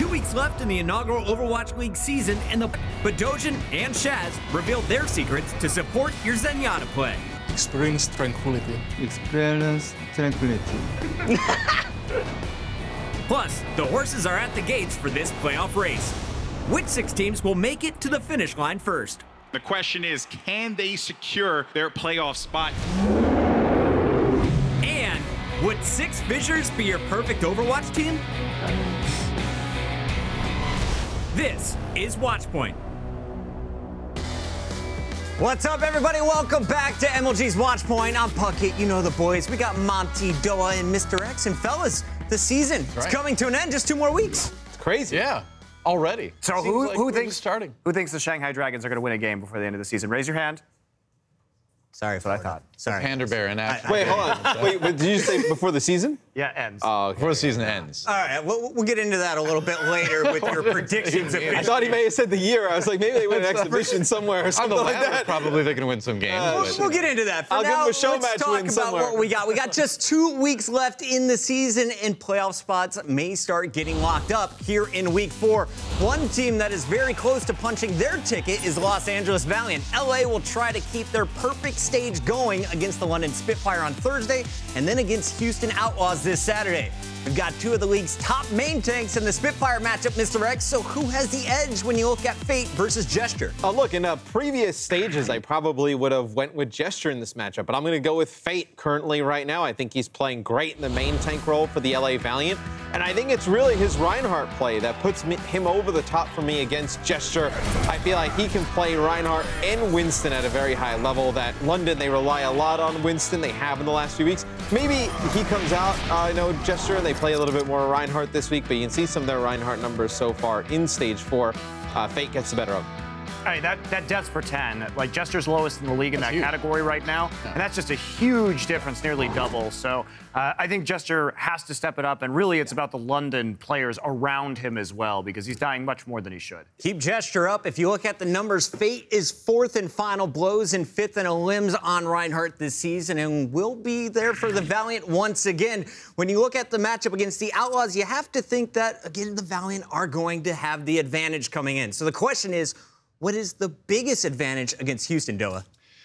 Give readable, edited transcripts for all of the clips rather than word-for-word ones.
2 weeks left in the inaugural Overwatch League season, and Bedosian and Shaz revealed their secrets to support your Zenyatta play. Experience tranquility. Experience tranquility. Plus, the horses are at the gates for this playoff race. Which 6 teams will make it to the finish line first? The question is, can they secure their playoff spot? And would 6 Fissures be your perfect Overwatch team? This is Watchpoint. What's up, everybody? Welcome back to MLG's Watchpoint. I'm Puckett. You know the boys. We got Monty, Doa, and Mr. X. And fellas, the season is coming to an end. Just 2 more weeks. It's crazy. Yeah, already. So who thinks the Shanghai Dragons are going to win a game before the end of the season? Raise your hand. Sorry for what I thought. Sorry. Panderbear in action. Wait, hold on. Wait, did you say before the season? Yeah, ends. Oh, before the season ends. All right, we'll get into that a little bit later with your predictions. I thought he may have said the year. I was like, maybe they win an exhibition somewhere or something like that. Probably they're going to win some games. We'll get into that. For I'll now, give them a show let's match talk win about somewhere. what we got. We got just 2 weeks left in the season, and playoff spots may start getting locked up here in Week 4. One team that is very close to punching their ticket is Los Angeles Valiant. LA will try to keep their perfect stage going against the London Spitfire on Thursday, and then against Houston Outlaws this Saturday. We've got 2 of the league's top main tanks in the Spitfire matchup, Mr. X. So who has the edge when you look at Fate versus Gesture? Look, in previous stages, I probably would have went with Gesture in this matchup, but I'm going to go with Fate currently right now. I think he's playing great in the main tank role for the LA Valiant, and I think it's really his Reinhardt play that puts him over the top for me against Gesture. I feel like he can play Reinhardt and Winston at a very high level. That London, they rely a lot on Winston. They have in the last few weeks. Maybe he comes out, Gesture, and they play a little bit more Reinhardt this week, but you can see some of their Reinhardt numbers so far in Stage 4. Fate gets the better of them. Hey, that deaths for 10, like Jester's lowest in the league in that category right now, and that's just a huge difference, nearly double. So I think Jester has to step it up, and really it's about the London players around him as well, because he's dying much more than he should. Keep Gesture up. If you look at the numbers, Fate is 4th in final blows and 5th in limbs on Reinhardt this season, and will be there for the Valiant once again. When you look at the matchup against the Outlaws, you have to think that, again, the Valiant are going to have the advantage coming in. So the question is, what is the biggest advantage against Houston, Doa?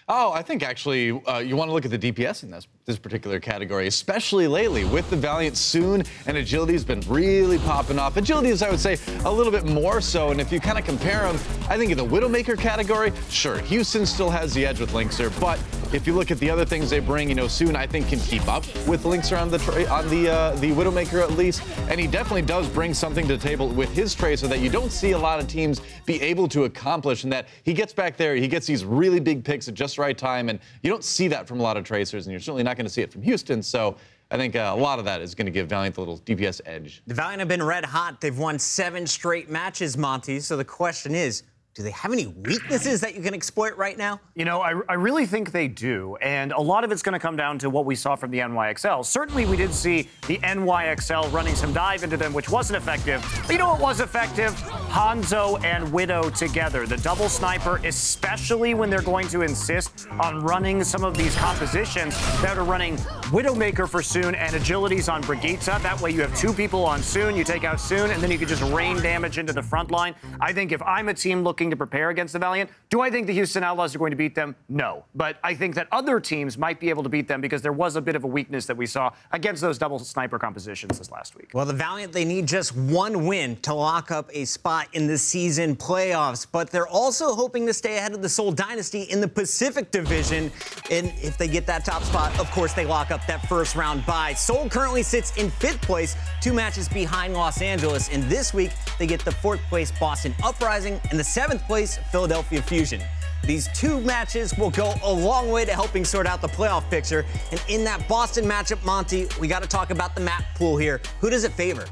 Oh, I think actually you want to look at the DPS in this particular category, especially lately with the Valiant soon, and Agility has been really popping off. Agility is, I would say, a little bit more so, and if you kind of compare them, I think in the Widowmaker category, sure, Houston still has the edge with Linkzr, but if you look at the other things they bring, Soon I think can keep up with Linkzr on the Widowmaker at least, and he definitely does bring something to the table with his Tracer that you don't see a lot of teams be able to accomplish, and that he gets back there, he gets these really big picks at just the right time, and you don't see that from a lot of Tracers, and you're certainly not going to see it from Houston, so I think a lot of that is going to give Valiant the little DPS edge. The Valiant have been red hot. They've won 7 straight matches, Monty, so the question is, do they have any weaknesses that you can exploit right now? I really think they do, and a lot of it's going to come down to what we saw from the NYXL. Certainly, we did see the NYXL running some dive into them, which wasn't effective. But you know what was effective? Hanzo and Widow together. The double sniper, especially when they're going to insist on running some of these compositions that are running Widowmaker for Soon and Agilities on Brigitte. That way you have 2 people on Soon, you take out Soon, and then you can just rain damage into the front line. I think if I'm a team looking to prepare against the Valiant, do I think the Houston Outlaws are going to beat them? No. But I think that other teams might be able to beat them because there was a bit of a weakness that we saw against those double sniper compositions this last week. Well, the Valiant, they need just 1 win to lock up a spot in the season playoffs, but they're also hoping to stay ahead of the Seoul Dynasty in the Pacific Division. And if they get that top spot, of course, they lock up that first round bye. Seoul currently sits in 5th place, 2 matches behind Los Angeles. And this week, they get the 4th place Boston Uprising and the 7th place Philadelphia Fusion. These 2 matches will go a long way to helping sort out the playoff picture. And in that Boston matchup, Monty, we got to talk about the map pool here. Who does it favor?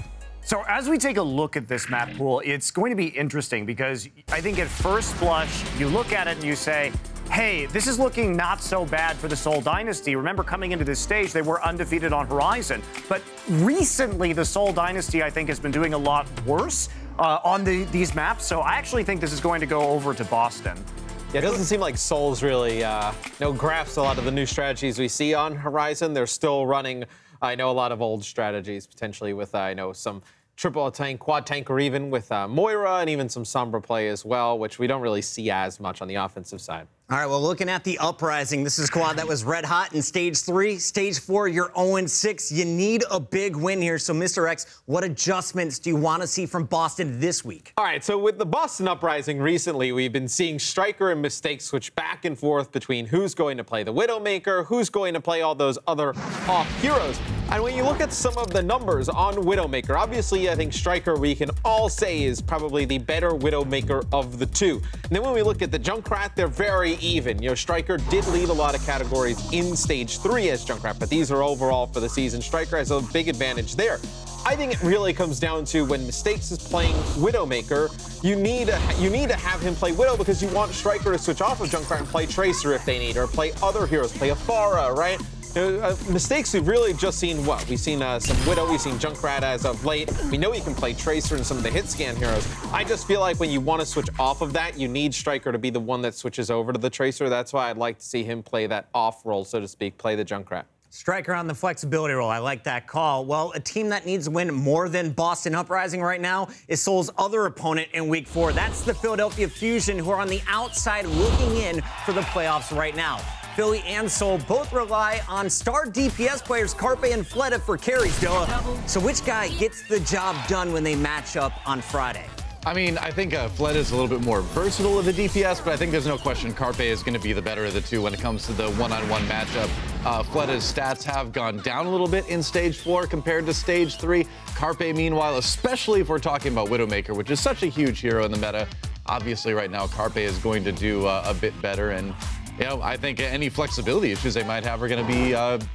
So as we take a look at this map pool, it's going to be interesting because I think at first blush, you look at it and you say, hey, this is looking not so bad for the Seoul Dynasty. Remember, coming into this stage, they were undefeated on Horizon. But recently, the Seoul Dynasty, I think, has been doing a lot worse on these maps. So I actually think this is going to go over to Boston. Yeah, it doesn't seem like Seoul's really grasps a lot of the new strategies we see on Horizon. They're still running, I know, a lot of old strategies, potentially with, some triple tank, quad tank, or even with Moira and even some Sombra play as well, which we don't really see as much on the offensive side. All right, well, looking at the Uprising, this is a squad that was red hot in Stage 3. Stage 4, you're 0-6. You need a big win here. So, Mr. X, what adjustments do you want to see from Boston this week? All right, so with the Boston Uprising recently, we've been seeing Striker and Mistake switch back and forth between who's going to play the Widowmaker, who's going to play all those other off heroes. And when you look at some of the numbers on Widowmaker, obviously I think Striker, we can all say, is probably the better Widowmaker of the two. And then when we look at the Junkrat, they're very even. You know, Striker did lead a lot of categories in Stage 3 as Junkrat, but these are overall for the season. Striker has a big advantage there. I think it really comes down to when Mistakes is playing Widowmaker, you need to have him play Widow because you want Striker to switch off of Junkrat and play Tracer if they need, or play other heroes, play Aphara, right? Mistakes, we've really just seen what? We've seen some Widow, we've seen Junkrat as of late. We know he can play Tracer and some of the hit scan heroes. I just feel like when you want to switch off of that, you need Striker to be the one that switches over to the Tracer. That's why I'd like to see him play that off role, so to speak, play the Junkrat. Striker on the flexibility role. I like that call. Well, a team that needs to win more than Boston Uprising right now is Seoul's other opponent in Week 4. That's the Philadelphia Fusion, who are on the outside looking in for the playoffs right now. Philly and Seoul both rely on star DPS players Carpe and Fleta for carries, Doa. So which guy gets the job done when they match up on Friday? I mean, I think Fleta is a little bit more versatile of the DPS, but I think there's no question Carpe is going to be the better of the two when it comes to the one-on-one matchup. Fleta's stats have gone down a little bit in Stage 4 compared to Stage 3. Carpe, meanwhile, especially if we're talking about Widowmaker, which is such a huge hero in the meta, obviously right now Carpe is going to do a bit better. And you know, I think any flexibility issues they might have are going to be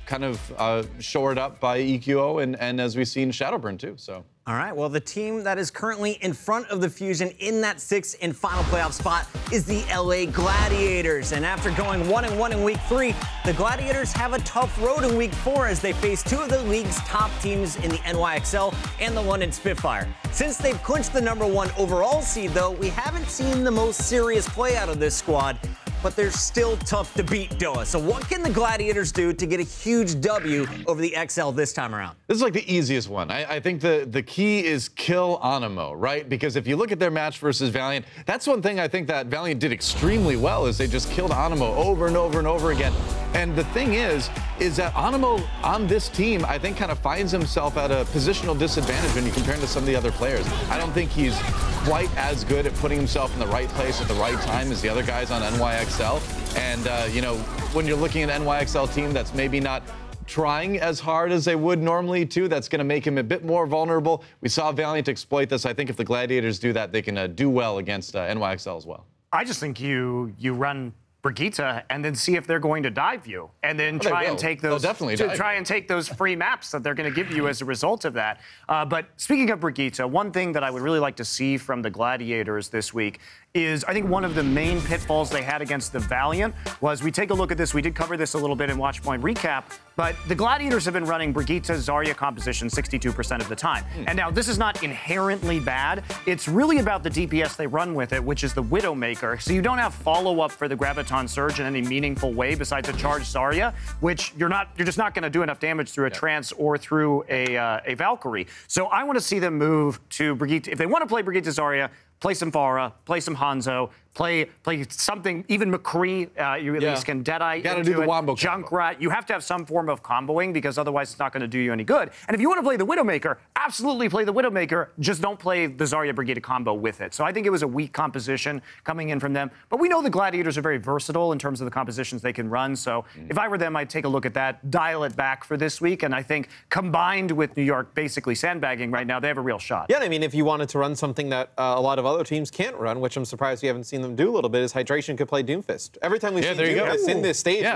kind of shored up by EQO and as we've seen, Shadowburn too. So. All right, well, the team that is currently in front of the Fusion in that 6th and final playoff spot is the LA Gladiators. And after going 1-1 in Week 3, the Gladiators have a tough road in Week 4 as they face two of the league's top teams in the NYXL and the London Spitfire. Since they've clinched the #1 overall seed, though, we haven't seen the most serious play out of this squad. But they're still tough to beat, Doa. So what can the Gladiators do to get a huge W over the XL this time around? This is like the easiest one. I think the key is kill Animo, right? Because if you look at their match versus Valiant, that's one thing I think that Valiant did extremely well is they just killed Animo over and over and over again. And the thing is that Animo on this team, I think, kind of finds himself at a positional disadvantage when you compare him to some of the other players. I don't think he's quite as good at putting himself in the right place at the right time as the other guys on NYXL. And, you know, when you're looking at an NYXL team that's maybe not trying as hard as they would normally too, that's going to make him a bit more vulnerable. We saw Valiant exploit this. I think if the Gladiators do that, they can do well against NYXL as well. I just think you run Brigitte and then see if they're going to dive you, and then try and take those those free maps that they're going to give you as a result of that. But speaking of Brigitte, one thing that I would really like to see from the Gladiators this week is I think one of the main pitfalls they had against the Valiant was, we take a look at this, we did cover this a little bit in Watchpoint Recap, but the Gladiators have been running Brigitte Zarya composition 62% of the time. And now this is not inherently bad. It's really about the DPS they run with it, which is the Widowmaker. So you don't have follow-up for the Graviton Surge in any meaningful way besides a charge Zarya, which you're just not going to do enough damage through a Trance or through a Valkyrie. So I want to see them move to Brigitte. If they want to play Brigitte Zarya, play some Pharah, play some Hanzo, play something, even McCree, you at least can Deadeye Gotta do the wombo Junkrat. You have to have some form of comboing because otherwise it's not going to do you any good. And if you want to play the Widowmaker, absolutely play the Widowmaker, just don't play the Zarya Brigitte combo with it. So I think it was a weak composition coming in from them. But we know the Gladiators are very versatile in terms of the compositions they can run. So if I were them, I'd take a look at that, dial it back for this week. And I think combined with New York basically sandbagging right now, they have a real shot. Yeah, I mean, if you wanted to run something that a lot of other teams can't run, which I'm surprised we haven't seen them do a little bit, is Hydration could play Doomfist. Every time we've seen Doomfist in this stage,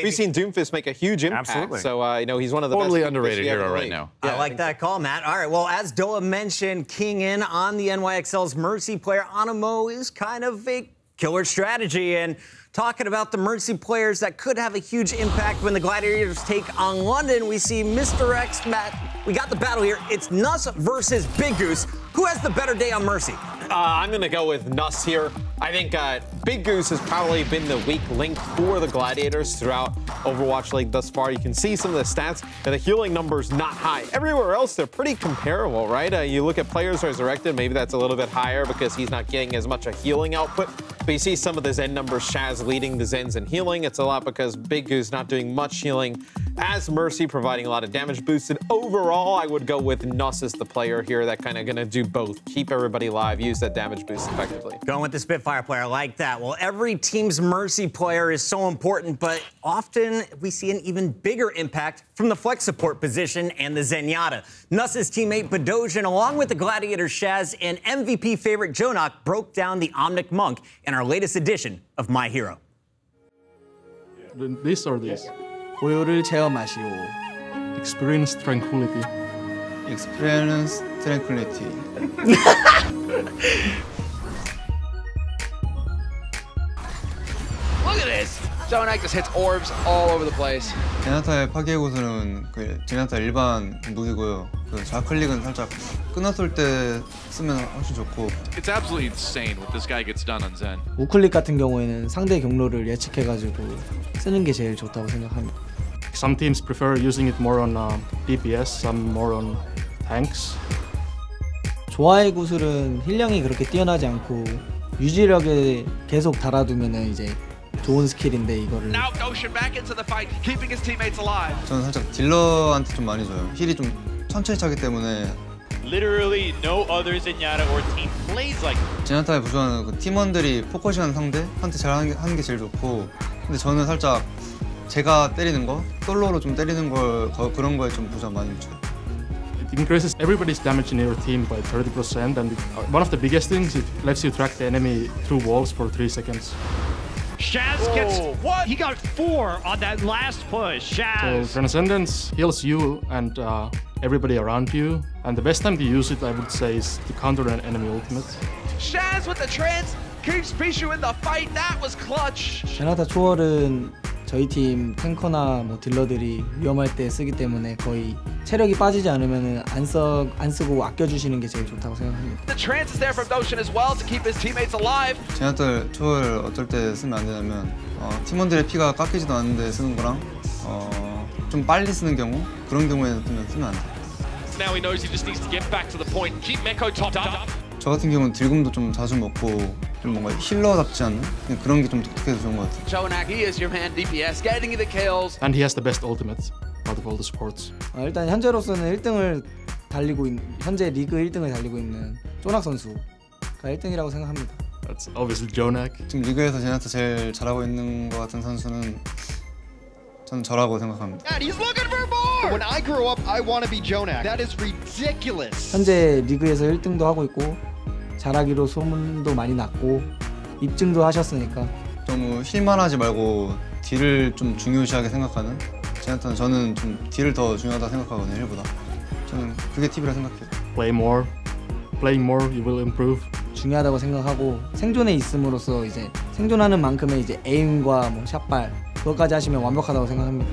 we've seen Doomfist make a huge impact. Absolutely. So, you know, he's one of the totally best underrated hero right now. Yeah, I like that call, Matt. All right, well, as Doa mentioned, King in on the NYXL's Mercy player, Animo is kind of a killer strategy. And talking about the Mercy players that could have a huge impact when the Gladiators take on London, we see Mr. X, Matt. We got the battle here. It's Nuss versus Big Goose. Who has the better day on Mercy? I'm going to go with Nuss here. I think Big Goose has probably been the weak link for the Gladiators throughout Overwatch League thus far. You can see some of the stats, and the healing numbers not high. Everywhere else, they're pretty comparable, right? You look at Players Resurrected, maybe that's a little bit higher because he's not getting as much a healing output. But you see some of the Zen numbers, Shaz leading the Zens in healing. It's a lot because Big Goose not doing much healing, as Mercy providing a lot of damage boosted. Overall, I would go with Nuss as the player here that kind of going to do both. Keep everybody alive, use that damage boost effectively. Going with the Spitfire player, I like that. Well, every team's Mercy player is so important, but often we see an even bigger impact from the flex support position and the Zenyatta. Nuss's teammate Bedosian, along with the Gladiator Shaz and MVP favorite Jonak, broke down the Omnic Monk in our latest edition of My Hero. This or this? 고요를 체험하시오. Experience tranquility. Experience tranquility. Look at this! Jonak just hits orbs all over the place. 제나타의 파괴 구슬은 그 제나타 일반 무기고요. 그 좌클릭은 살짝 끊었을 때 쓰면 훨씬 좋고. It's absolutely insane what this guy gets done on Zen. 우클릭 같은 경우에는 상대 경로를 예측해가지고 쓰는 게 제일 좋다고 생각합니다. Some teams prefer using it more on DPS, some more on tanks. 조화의 구슬은 힐량이 그렇게 뛰어나지 않고 유지력에 계속 달아두면은 이제 좋은 스킬인데 이거를. Now Goshen back into the fight, keeping his teammates alive. 저는 살짝 딜러한테 좀 많이 줘요. 힐이 좀 천천히 차기 때문에. Literally no other Zenyatta or team plays like that. 제나타의 부조하는 그 팀원들이 포커싱하는 상대한테 잘 하는 게 제일 좋고. 근데 저는 살짝 제가 때리는 거, 솔로로 좀 때리는 걸 그런 거에 좀 부자 많이 줘요. It increases everybody's damage in your team by 30%, and one of the biggest things, it lets you track the enemy through walls for 3 seconds. Shaz gets what? He got 4 on that last push. Shaz. So Transcendence heals you and everybody around you, and the best time to use it, I would say, is to counter an enemy ultimate. Shaz with the trans keeps Bishu in the fight. That was clutch. 제나타 초월은 저희 팀 탱커나 뭐 딜러들이 위험할 때 쓰기 때문에 거의 체력이 빠지지 않으면은 안 쓰고 아껴주시는 게 제일 좋다고 생각합니다. The trance is there from Doshin as well to keep his teammates alive. 제나타 초월 어쩔 때 쓰면 안 되냐면 팀원들의 피가 깎이지도 않는데 쓰는 거랑 좀 빨리 쓰는 경우 그런 경우에 쓰면 안 돼. Now he knows he just needs to get back to the point, keep Meko topped up. 저 같은 경우는 딜금도 좀 자주 먹고 좀 뭔가 힐러답지 않는 그런 게 좀 독특해서 좋은 것 같아요. Jonak, he is your man DPS, getting you the kills. And he has the best ultimate out of all the supports. 일단 현재로서는 1등을 달리고 있는 현재 리그 1등을 달리고 있는 쪼낙 선수가 1등이라고 생각합니다. That's obviously Jonak. 지금 리그에서 제나타 제일 잘하고 있는 것 같은 선수는 저는 저라고 생각합니다. And he's looking for more. When I grow up, I want to be Jonak. That is ridiculous. 현재 리그에서 1등도 하고 있고 잘하기로 소문도 많이 났고 입증도 하셨으니까 너무 힐만 하지 말고 딜을 좀 중요시하게 생각하는 제나타는 저는 좀 딜을 더 중요하다 생각하거든요. 힐보다. 저는 그게 팁이라 생각해요. Play more, playing more, you will improve. 중요하다고 생각하고 생존에 있음으로써 이제 생존하는 만큼의 이제 에임과 뭐 샷발 그것까지 하시면 완벽하다고 생각합니다.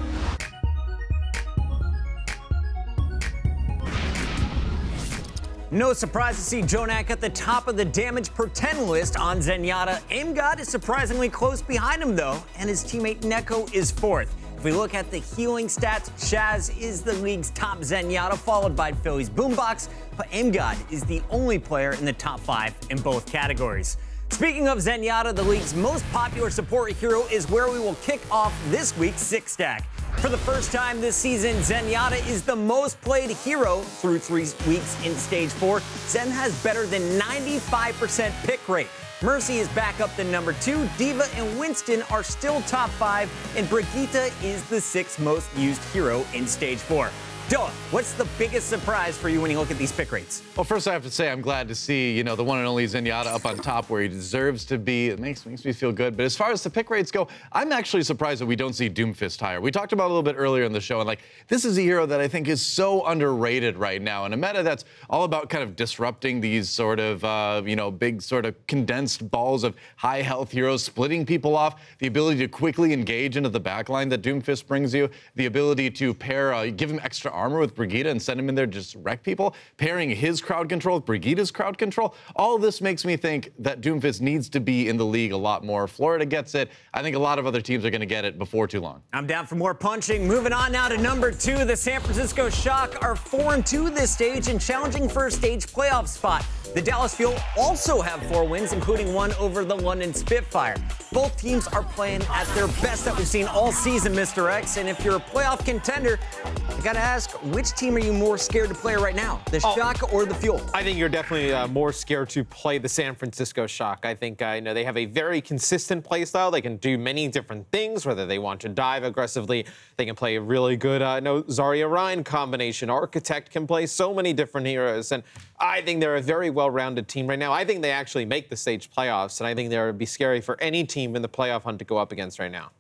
No surprise to see Jonak at the top of the damage per 10 list on Zenyatta. AimGod is surprisingly close behind him though, and his teammate Neko is 4th. If we look at the healing stats, Shaz is the league's top Zenyatta, followed by Philly's Boombox, but AimGod is the only player in the top 5 in both categories. Speaking of Zenyatta, the league's most popular support hero is where we will kick off this week's Six Stack. For the first time this season, Zenyatta is the most played hero through 3 weeks in Stage 4. Zen has better than 95% pick rate. Mercy is back up to number 2. D.Va and Winston are still top 5, and Brigitte is the 6th most used hero in Stage 4. Doa, what's the biggest surprise for you when you look at these pick rates? Well, first I have to say I'm glad to see, you know, the one and only Zenyatta up on top where he deserves to be. It makes me feel good. But as far as the pick rates go, I'm actually surprised that we don't see Doomfist higher. We talked about it a little bit earlier in the show, and like, this is a hero that I think is so underrated right now in a meta that's all about kind of disrupting these sort of, you know, big sort of condensed balls of high health heroes, splitting people off, the ability to quickly engage into the backline that Doomfist brings you, the ability to pair, give him extra armor with Brigitte and send him in there to just wreck people, pairing his crowd control with Brigitte's crowd control. All of this makes me think that Doomfist needs to be in the league a lot more. Florida gets it. I think a lot of other teams are going to get it before too long. I'm down for more punching. Moving on now to number 2. The San Francisco Shock are 4-2 this stage and challenging for a stage playoff spot. The Dallas Fuel also have 4 wins, including one over the London Spitfire. Both teams are playing at their best that we've seen all season, Mr. X. And if you're a playoff contender, I gotta ask, which team are you more scared to play right now, the Shock or the Fuel? I think you're definitely more scared to play the San Francisco Shock. I think they have a very consistent play style. They can do many different things, whether they want to dive aggressively. They can play a really good Zarya Rein combination. Architect can play so many different heroes. And I think they're a very well-rounded team right now. I think they actually make the stage playoffs, and I think they would be scary for any team in the playoff hunt to go up against right now.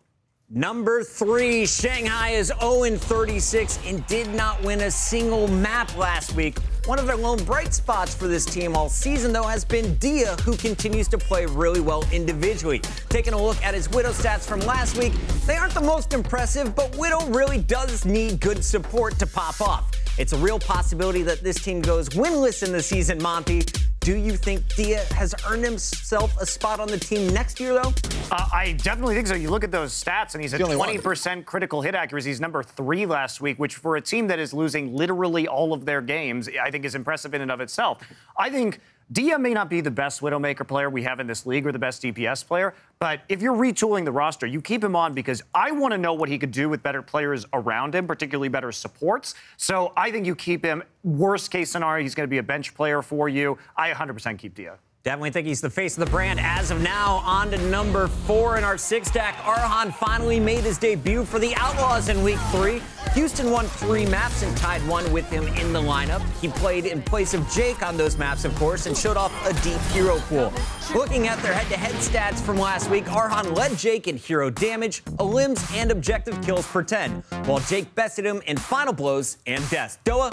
Number 3, Shanghai is 0-36 and did not win a single map last week. One of their lone bright spots for this team all season, though, has been Dia, who continues to play really well individually. Taking a look at his Widow stats from last week, they aren't the most impressive, but Widow really does need good support to pop off. It's a real possibility that this team goes winless in the season, Monty. Do you think Dia has earned himself a spot on the team next year, though? I definitely think so. You look at those stats, and he's at 20% critical hit accuracy. He's number 3 last week, which for a team that is losing literally all of their games, I think is impressive in and of itself. I think Dia may not be the best Widowmaker player we have in this league or the best DPS player, but if you're retooling the roster, you keep him on because I want to know what he could do with better players around him, particularly better supports. So I think you keep him. Worst case scenario, he's going to be a bench player for you. I 100% keep Dia. Definitely think he's the face of the brand as of now. On to number 4 in our 6-stack. Arhan finally made his debut for the Outlaws in Week 3. Houston won 3 maps and tied 1 with him in the lineup. He played in place of Jake on those maps, of course, and showed off a deep hero pool. Looking at their head-to-head stats from last week, Arhan led Jake in hero damage, limbs, and objective kills per 10, while Jake bested him in final blows and deaths. Doa,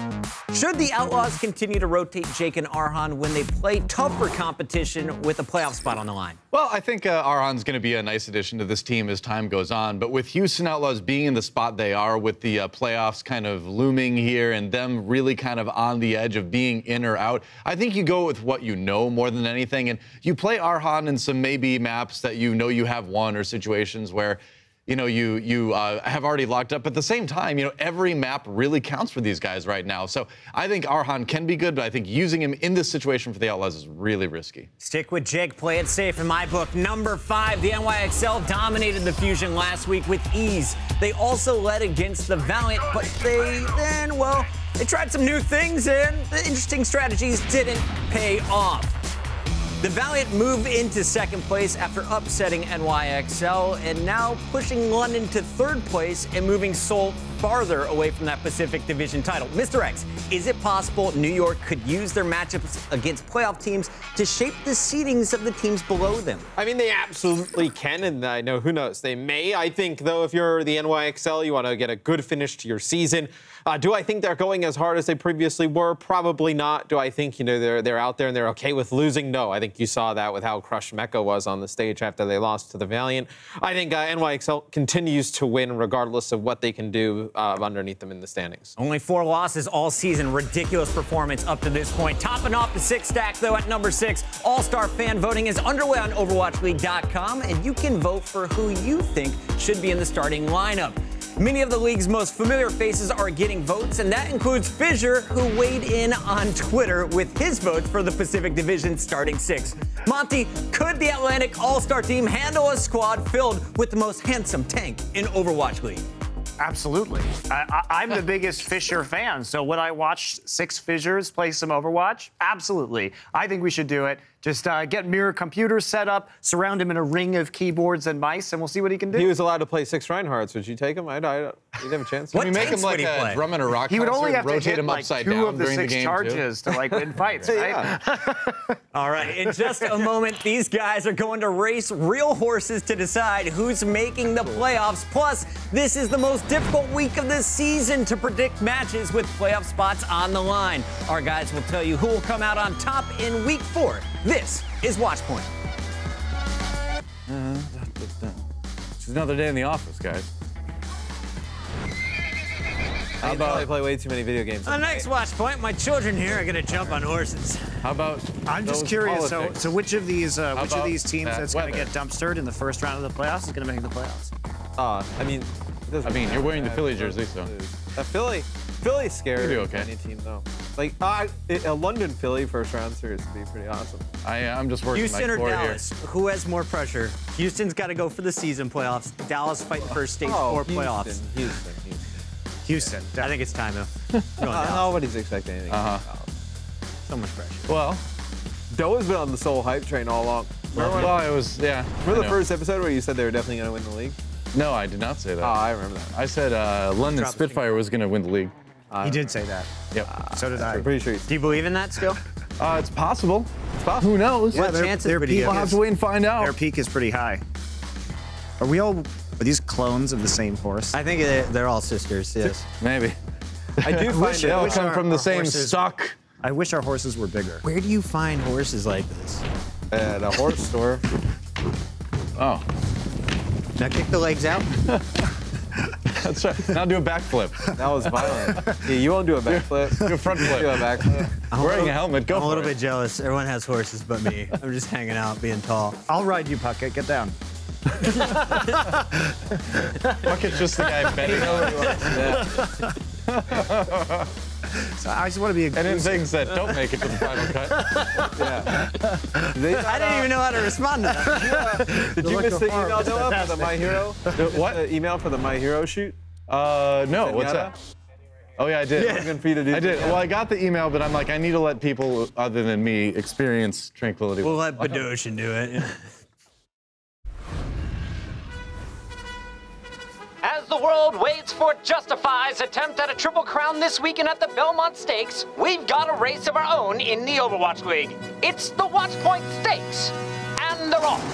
should the Outlaws continue to rotate Jake and Arhan when they play tougher competition with a playoff spot on the line? Well, I think Arhan's going to be a nice addition to this team as time goes on. But with Houston Outlaws being in the spot they are, with the playoffs kind of looming here and them really kind of on the edge of being in or out, I think you go with what you know more than anything. And you play Arhan in some maybe maps that you know you have won, or situations where you have already locked up. At the same time, every map really counts for these guys right now. So I think Arhan can be good, but I think using him in this situation for the Outlaws is really risky. Stick with Jake, play it safe in my book. Number 5, the NYXL dominated the Fusion last week with ease. They also led against the Valiant, but they tried some new things and the interesting strategies didn't pay off. The Valiant move into 2nd place after upsetting NYXL and now pushing London to 3rd place and moving Seoul farther away from that Pacific Division title. Mr. X, is it possible New York could use their matchups against playoff teams to shape the seedings of the teams below them? I mean, they absolutely can, and I know, who knows, they may. I think, though, if you're the NYXL, you want to get a good finish to your season. Do I think they're going as hard as they previously were? Probably not. Do I think, they're out there and they're okay with losing? No. I think you saw that with how crushed Mecha was on the stage after they lost to the Valiant. I think NYXL continues to win regardless of what they can do underneath them in the standings. Only 4 losses all season. Ridiculous performance up to this point. Topping off the 6-stack, though, at number 6, All-Star fan voting is underway on OverwatchLeague.com, and you can vote for who you think should be in the starting lineup. Many of the league's most familiar faces are getting votes, and that includes Fissure, who weighed in on Twitter with his votes for the Pacific Division starting 6. Monty, could the Atlantic All-Star team handle a squad filled with the most handsome tank in Overwatch League? Absolutely. I'm the biggest Fissure fan, so would I watch 6 Fissures play some Overwatch? Absolutely. I think we should do it. Just get Mirror computers set up, surround him in a ring of keyboards and mice, and we'll see what he can do. He was allowed to play 6 Reinhardts. Would you take him? He'd have a chance. Can we make him like a drum and a rock He would concert, only have to rotate hit him like upside 2 down of the during 6 the game charges to win fights, right? All right, in just a moment, these guys are going to race real horses to decide who's making the playoffs. Plus, this is the most difficult week of the season to predict matches with playoff spots on the line. Our guys will tell you who will come out on top in Week 4. This is Watchpoint. It's another day in the office, guys. I probably play way too many video games. On the next watch point, my children here are gonna jump on horses. How about? I'm just curious. So which of these teams that's gonna get dumpstered in the first round of the playoffs is gonna make the playoffs? I mean, you're wearing the Philly jersey, so. Philly's scary. You'll be okay. Any team though. Like a London Philly first round series would be pretty awesome. I'm just working Houston my or core Dallas? here. Who has more pressure? Houston's got to go for the season playoffs. Dallas fighting for stage 4 playoffs. Houston. I think it's time though. Nobody's expecting anything. So much pressure. Well, Doe has been on the Seoul hype train all along. Well, it was Remember the first episode where you said they were definitely going to win the league? No, I did not say that. Oh, I remember that. I said London Spitfire was going to win the league. He did say that. Yep. So did I. I'm pretty sure. Do you believe in that still? It's possible. Who knows? What chances? We'll have to wait and find out. Their peak is pretty high. Are these clones of the same horse? I think they're all sisters. Yes. Maybe. I do find they all come from the same stock. I wish our horses were bigger. Where do you find horses like this? At a horse store. Oh. Now kick the legs out. That's right. Now do a backflip. That was violent. Yeah, you won't do a backflip. Do a front flip. Do a backflip. Wearing a helmet. Go I'm for a little it. bit jealous. Everyone has horses but me. I'm just hanging out, being tall. I'll ride you, Puckett. Get down. Puckett's just the guy betting over. So I just want to be and in things that don't make it to the final cut. I didn't even know how to respond to that. Did you miss the email, Noah, for the My Hero? What? The email for the My Hero shoot? No, what's that? Oh, yeah, I did. Yeah. Good for you to do. I did. Well, I got the email, but I'm like, I need to let people other than me experience tranquility. We'll let Badoshin do it. As the world waits for Justify's attempt at a triple crown this weekend at the Belmont Stakes, we've got a race of our own in the Overwatch League. It's the Watchpoint Stakes, and they're off.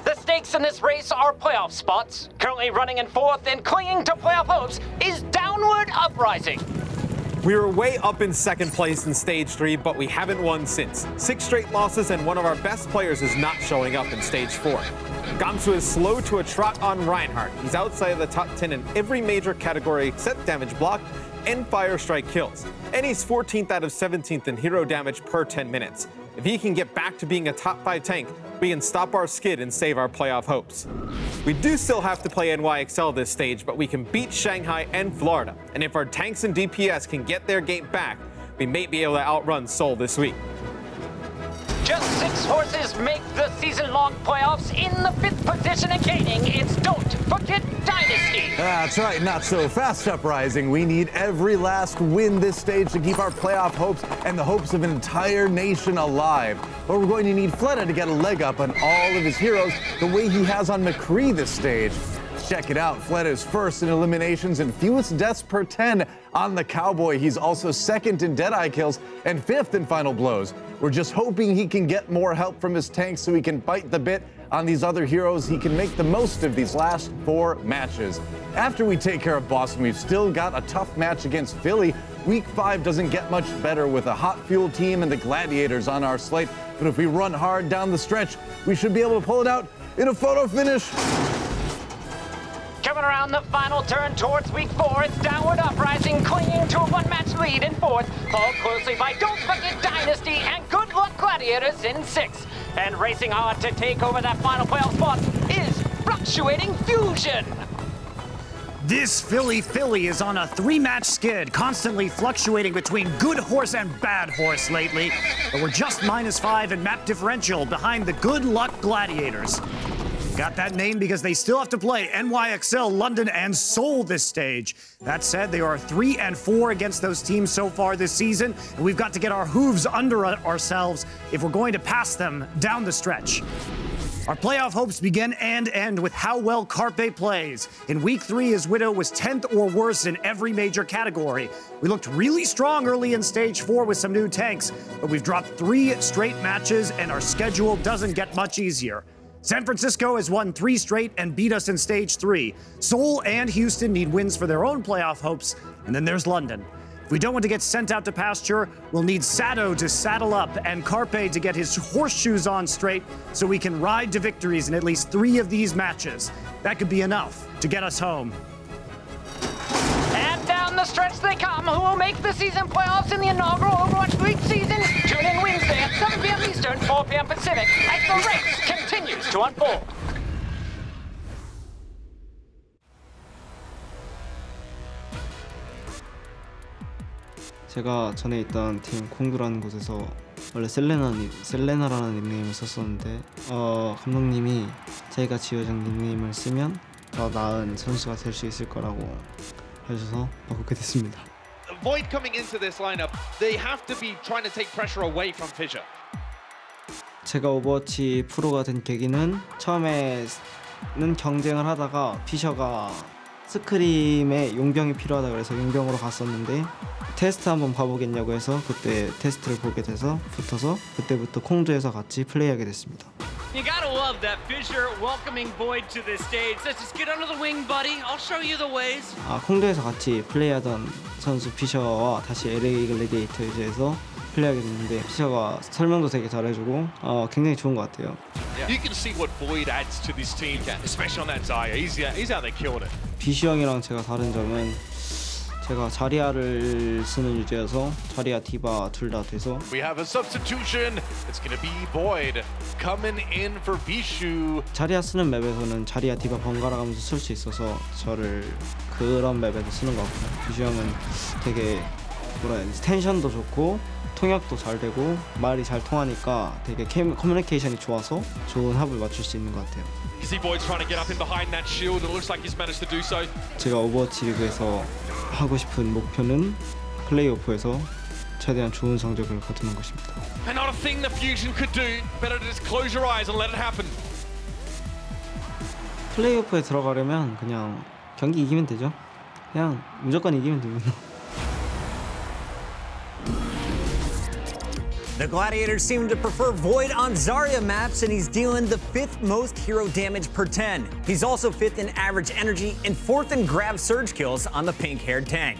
The stakes in this race are playoff spots. Currently running in 4th and clinging to playoff hopes is Downward Uprising. We were way up in 2nd place in Stage 3, but we haven't won since. 6 straight losses, and one of our best players is not showing up in Stage 4. Gamsu is slow to a trot on Reinhardt. He's outside of the top 10 in every major category except damage block and fire strike kills. And he's 14th out of 17th in hero damage per 10 minutes. If he can get back to being a top 5 tank, we can stop our skid and save our playoff hopes. We do still have to play NYXL this stage, but we can beat Shanghai and Florida. And if our tanks and DPS can get their game back, we may be able to outrun Seoul this week. Just 6 horses make the season-long playoffs. In the 5th position and gaining, it's Don't Forget Dynasty. That's right, not so fast, Uprising. We need every last win this stage to keep our playoff hopes and the hopes of an entire nation alive. But we're going to need Fleta to get a leg up on all of his heroes the way he has on McCree this stage. Check it out, Fleta is 1st in eliminations and fewest deaths per 10 on the Cowboy. He's also 2nd in Deadeye kills and 5th in final blows. We're just hoping he can get more help from his tanks so he can bite the bit on these other heroes. He can make the most of these last 4 matches. After we take care of Boston, we've still got a tough match against Philly. Week 5 doesn't get much better with a hot fuel team and the Gladiators on our slate. But if we run hard down the stretch, we should be able to pull it out in a photo finish. Coming around the final turn towards week 4, it's Downward Uprising clinging to a 1-match lead in 4th, followed closely by Don't Forget Dynasty and Good Luck Gladiators in 6th. And racing hard to take over that final playoff spot is Fluctuating Fusion. This Philly is on a 3-match skid, constantly fluctuating between good horse and bad horse lately. But we're just -5 in map differential behind the Good Luck Gladiators. Got that name because they still have to play NYXL, London, and Seoul this stage. That said, they are 3-4 against those teams so far this season, and we've got to get our hooves under ourselves if we're going to pass them down the stretch. Our playoff hopes begin and end with how well Carpe plays. In week 3, his Widow was 10th or worse in every major category. We looked really strong early in stage 4 with some new tanks, but we've dropped 3 straight matches, and our schedule doesn't get much easier. San Francisco has won 3 straight and beat us in stage 3. Seoul and Houston need wins for their own playoff hopes, and then there's London. If we don't want to get sent out to pasture, we'll need Sado to saddle up and Carpe to get his horseshoes on straight so we can ride to victories in at least 3 of these matches. That could be enough to get us home. And down Down the stretch they come. Who will make the season playoffs in the inaugural Overwatch League season? Tune in Wednesday at 7 p.m. Eastern, 4 p.m. Pacific, as the race continues to unfold. 제가 전에 있던 팀 콩두라는 곳에서 원래 셀레나라는 닉네임을 썼었는데 감독님이 자기가 지어준 닉네임을 쓰면 더 나은 선수가 될 수 있을 거라고 해줘서 바꾸게 됐습니다. Void coming into this lineup, they have to be trying to take pressure away from Fissure. 제가 오버워치 프로가 된 계기는 처음에는 경쟁을 하다가 피셔가 스크림에 용병이 필요하다 그래서 용병으로 갔었는데 테스트 한번 봐보겠냐고 해서 그때 테스트를 보게 돼서 붙어서 그때부터 콩두에서 같이 플레이하게 됐습니다. You gotta love that Fissure welcoming Void to the stage. Let's just get under the wing, buddy. I'll show you the ways. 콩두에서 같이 플레이하던 선수 피셔와 다시 LA 글래디에이터즈에서 플레이하게 됐는데 피셔가 설명도 되게 잘해주고 굉장히 좋은 것 같아요. You can see what Void adds to this team, especially on that Zaya. He's out there killing it. 비시 형이랑 제가 다른 점은 제가 자리아를 쓰는 유저여서 자리아 디바 둘 다 돼서 We have a substitution. It's gonna be Void coming in for Bishu. 자리아 쓰는 맵에서는 자리아 디바 번갈아 가면서 쓸 수 있어서 저를 그런 맵에서 쓰는 것 같고요. 비시 형은 되게 뭐라 해야 되지? 텐션도 좋고 통역도 잘 되고 말이 잘 통하니까 되게 커뮤니케이션이 좋아서 좋은 합을 맞출 수 있는 것 같아요. You see Void trying to get up in behind that shield. It looks like he's managed to do so. 제가 오버워치 리그에서 하고 싶은 목표는 플레이오프에서 최대한 좋은 성적을 거두는 것입니다. And not a thing the Fusion could do. Better to just close your eyes and let it happen. 플레이오프에 들어가려면 그냥 경기 이기면 되죠. 그냥 무조건 이기면 됩니다. The Gladiators seem to prefer Void on Zarya maps, and he's dealing the 5th most hero damage per 10. He's also 5th in average energy and 4th in grab surge kills on the pink-haired tank.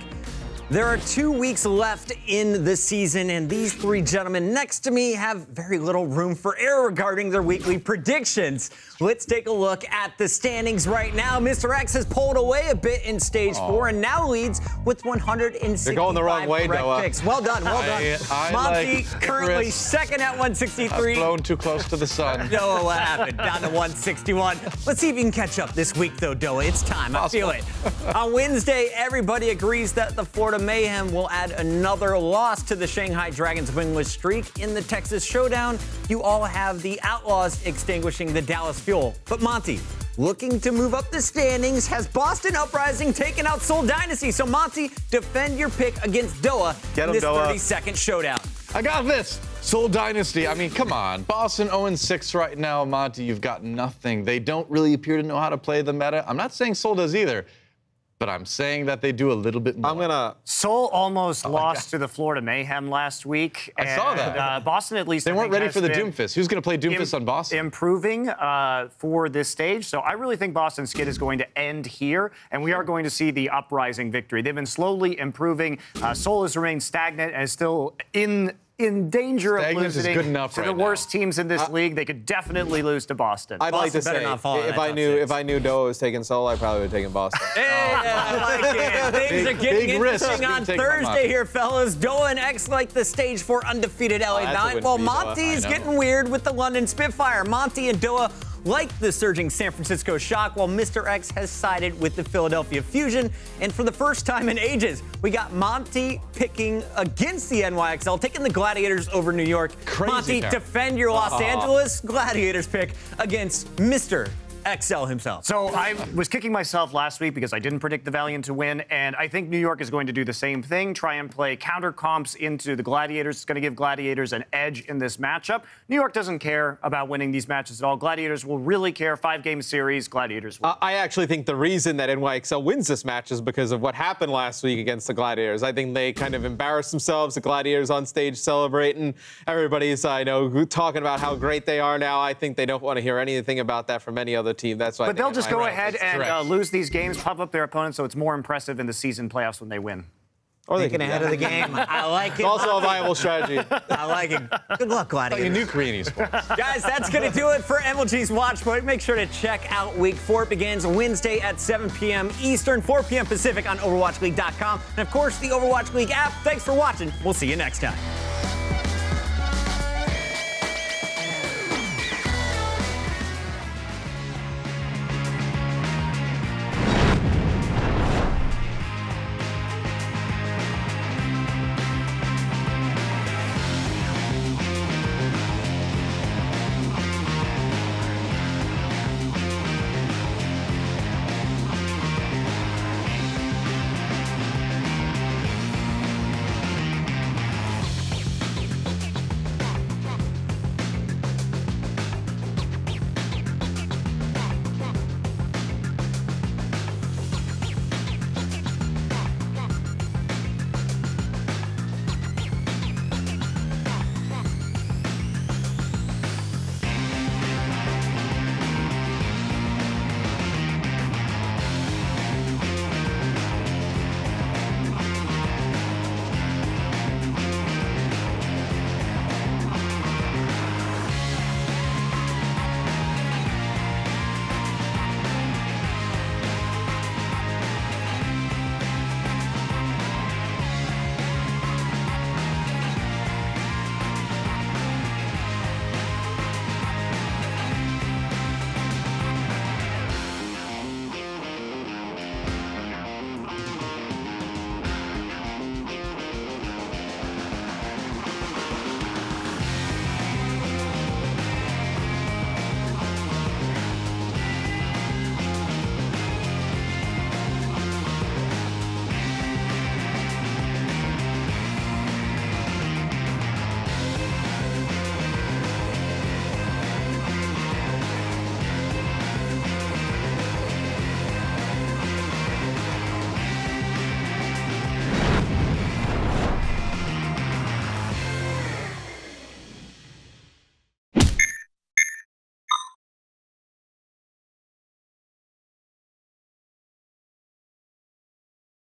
There are 2 weeks left in the season, and these 3 gentlemen next to me have very little room for error regarding their weekly predictions. Let's take a look at the standings right now. Mr. X has pulled away a bit in Stage 4 and now leads with 165 They're going the wrong way, correct Noah. picks. Well done, well done. Monty like currently Chris. second at 163. I've flown too close to the sun. Noah, what happened? Down to 161. Let's see if you can catch up this week, though, Noah. It's time. I feel it. On Wednesday, everybody agrees that the Florida Mayhem will add another loss to the Shanghai Dragons' winless streak. In the Texas Showdown, you all have the Outlaws extinguishing the Dallas Fuel. But Monty, looking to move up the standings, has Boston Uprising taken out Seoul Dynasty? So Monty, defend your pick against Doa in this 30-second showdown. I got this. Seoul Dynasty. I mean, come on. Boston 0-6 right now, Monty. You've got nothing. They don't really appear to know how to play the meta. I'm not saying Seoul does either, but I'm saying that they do a little bit more. Seoul almost lost to the Florida Mayhem last week. I saw that. Boston, at least, they weren't ready for the Doomfist. Who's going to play Doomfist on Boston? Improving for this stage. So I really think Boston's skid is going to end here, and we are going to see the Uprising victory. They've been slowly improving. Seoul has remained stagnant and is still in danger of losing to the worst teams in this league. They could definitely lose to Boston. I'd like to say, if I knew Doa was taking Seoul, I probably would have taken Boston. Hey, I like it. Things are getting interesting on Thursday here, fellas. Doa and X like the Stage 4 undefeated LA Valiant, while Monty's getting weird with the London Spitfire. Monty and Doa like the surging San Francisco Shock, while Mr. X has sided with the Philadelphia Fusion. And for the first time in ages, we got Monty picking against the NYXL, taking the Gladiators over New York. Monty, defend your Los Angeles Gladiators pick against Mr. XL himself. So I was kicking myself last week because I didn't predict the Valiant to win, and I think New York is going to do the same thing, try and play counter comps into the Gladiators. It's going to give Gladiators an edge in this matchup. New York doesn't care about winning these matches at all. Gladiators will really care. 5-game series, Gladiators will. I actually think the reason that NYXL wins this match is because of what happened last week against the Gladiators. I think they kind of embarrassed themselves. The Gladiators on stage celebrating. Everybody's, I know, talking about how great they are now. I think they don't want to hear anything about that from any other team. That's why. But they'll just go ahead and lose these games, pump up their opponents, so it's more impressive in the season playoffs when they win. Or they Thinking can do ahead that. of the game. I like it. It's also a viable strategy. I like it. Good luck, Gladiators. You knew Korean esports. Guys, that's going to do it for MLG's Watch Point. Make sure to check out Week 4. It begins Wednesday at 7 p.m. Eastern, 4 p.m. Pacific on OverwatchLeague.com. And, of course, the Overwatch League app. Thanks for watching. We'll see you next time.